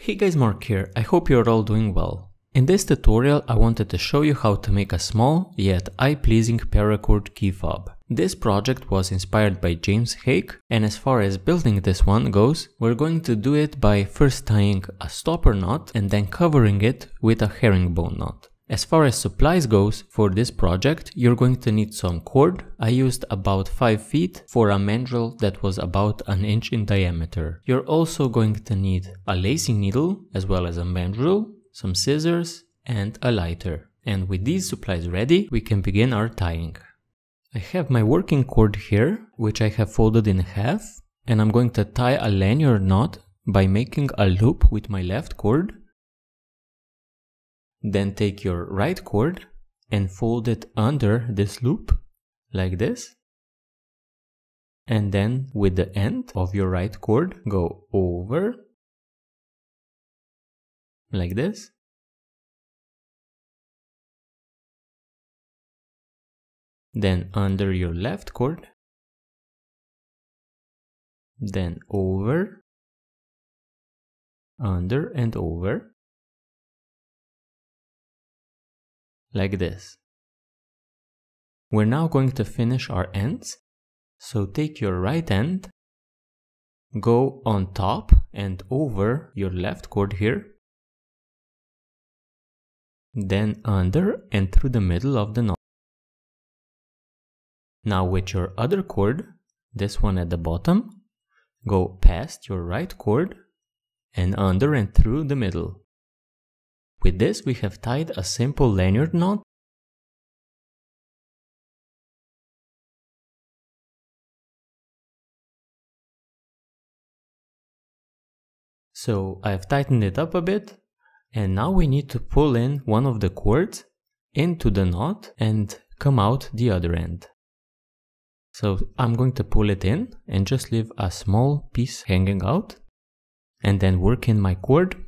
Hey guys, Mark here. I hope you're all doing well. In this tutorial I wanted to show you how to make a small yet eye-pleasing paracord key fob. This project was inspired by James Hake, and as far as building this one goes, we're going to do it by first tying a stopper knot and then covering it with a herringbone knot. As far as supplies goes, for this project you're going to need some cord. I used about 5 feet for a mandrel that was about an inch in diameter. You're also going to need a lacing needle as well as a mandrel, some scissors and a lighter. And with these supplies ready, we can begin our tying. I have my working cord here, which I have folded in half, and I'm going to tie a lanyard knot by making a loop with my left cord. Then take your right cord and fold it under this loop, like this. And then with the end of your right cord, go over, like this. Then under your left cord, then over, under and over, like this. We're now going to finish our ends, so take your right end, go on top and over your left cord here, then under and through the middle of the knot. Now with your other cord, this one at the bottom, go past your right cord and under and through the middle. With this we have tied a simple lanyard knot. So I've tightened it up a bit, and now we need to pull in one of the cords into the knot and come out the other end. So I'm going to pull it in and just leave a small piece hanging out, and then work in my cord.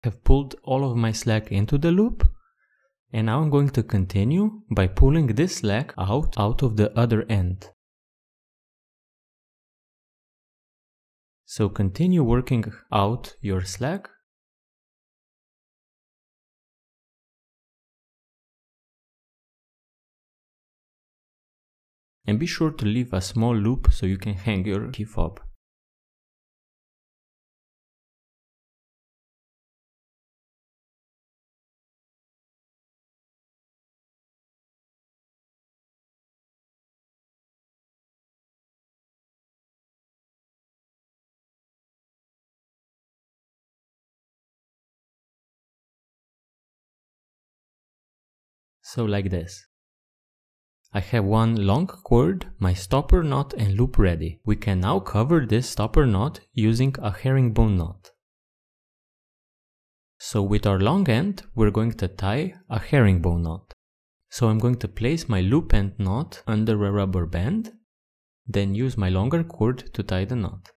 Have pulled all of my slack into the loop, and now I'm going to continue by pulling this slack out of the other end. So continue working out your slack. And be sure to leave a small loop so you can hang your key fob. So like this. I have one long cord, my stopper knot and loop ready. We can now cover this stopper knot using a herringbone knot. So with our long end, we're going to tie a herringbone knot. So I'm going to place my loop end knot under a rubber band, then use my longer cord to tie the knot.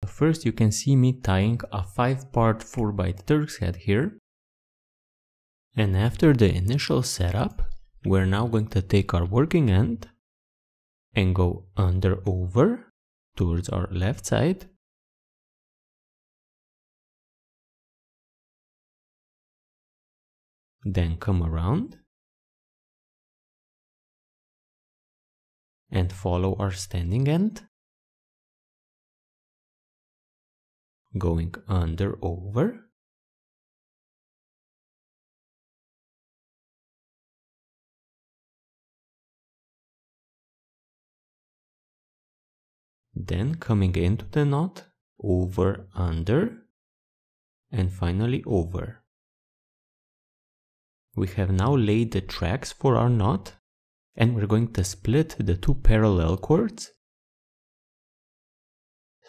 First you can see me tying a 5-part 4x Turk's head here. And after the initial setup, we're now going to take our working end and go under over towards our left side. Then come around and follow our standing end, going under over. Then coming into the knot, over, under, and finally over. We have now laid the tracks for our knot, and we're going to split the two parallel cords.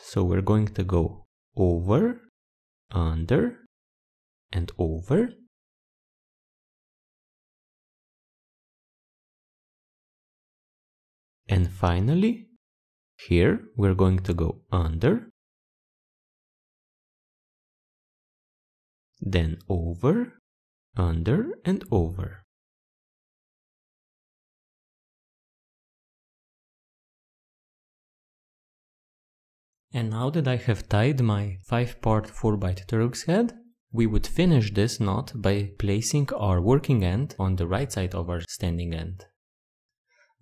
So we're going to go over under, and over. And finally, here we're going to go under, then over, under, and over. And now that I have tied my 5-part 4x Turk's head, we would finish this knot by placing our working end on the right side of our standing end.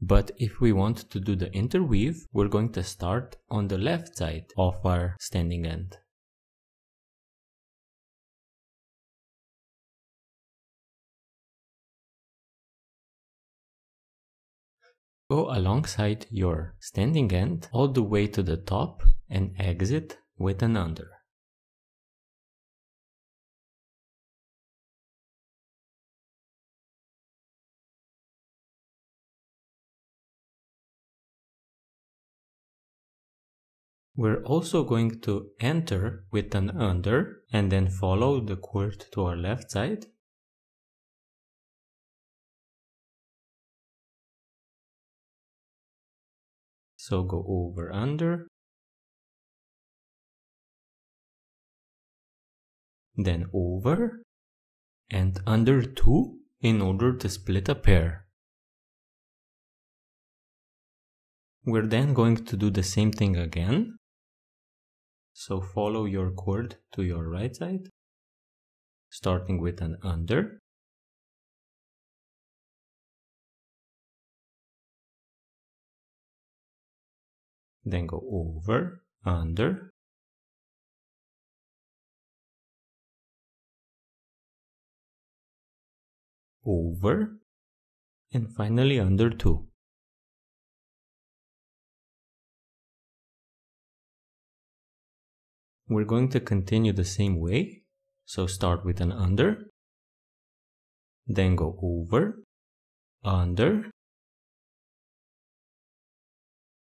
But if we want to do the interweave, we're going to start on the left side of our standing end. Go alongside your standing end all the way to the top and exit with an under. We're also going to enter with an under and then follow the cord to our left side. So go over, under, then over and under 2 in order to split a pair. We're then going to do the same thing again. So follow your cord to your right side, starting with an under, then go over, under, over, and finally under 2. We're going to continue the same way, so start with an under, then go over, under,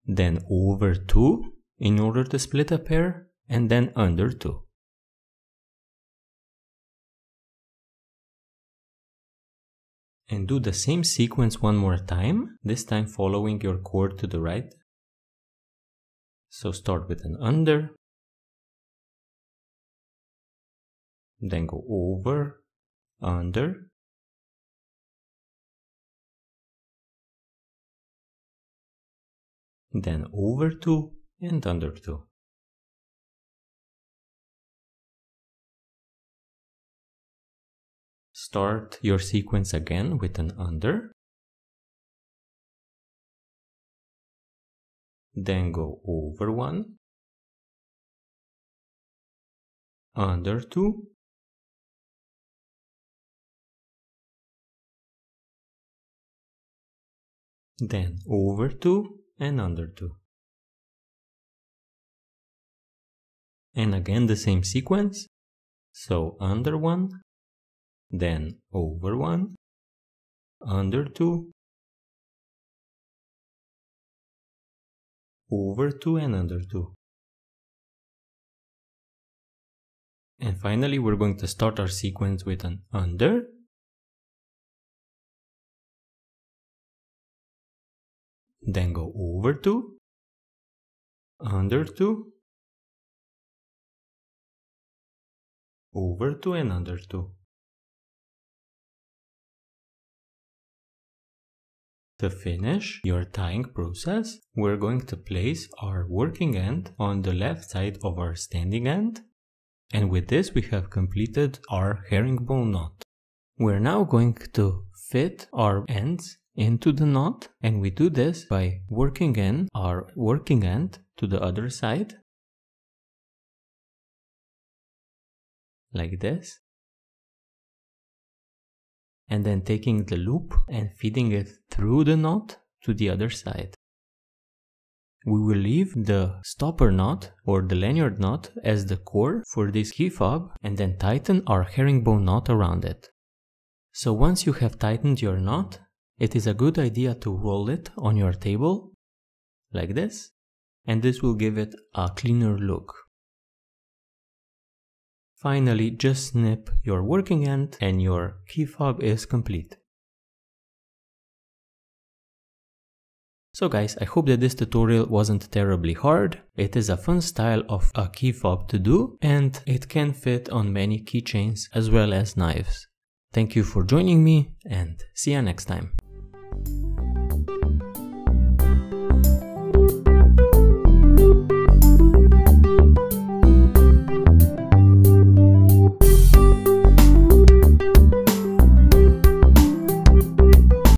then over 2 in order to split a pair, and then under 2. And do the same sequence one more time, this time following your cord to the right. So start with an under, then go over, under, then over 2 and under 2. Start your sequence again with an under, then go over 1, under 2, then over 2 and under 2. And again the same sequence, so under 1, then over 1, under 2, over 2 and under 2. And finally we're going to start our sequence with an under, then go over 2, under 2, over 2 and under 2. To finish your tying process, we're going to place our working end on the left side of our standing end, and with this we have completed our herringbone knot. We're now going to fit our ends into the knot, and we do this by working in our working end to the other side, like this, and then taking the loop and feeding it through the knot to the other side. We will leave the stopper knot or the lanyard knot as the core for this key fob and then tighten our herringbone knot around it. So once you have tightened your knot, it is a good idea to roll it on your table, like this, and this will give it a cleaner look. Finally, just snip your working end and your key fob is complete. So guys, I hope that this tutorial wasn't terribly hard. It is a fun style of a key fob to do, and it can fit on many keychains as well as knives. Thank you for joining me, and see you next time.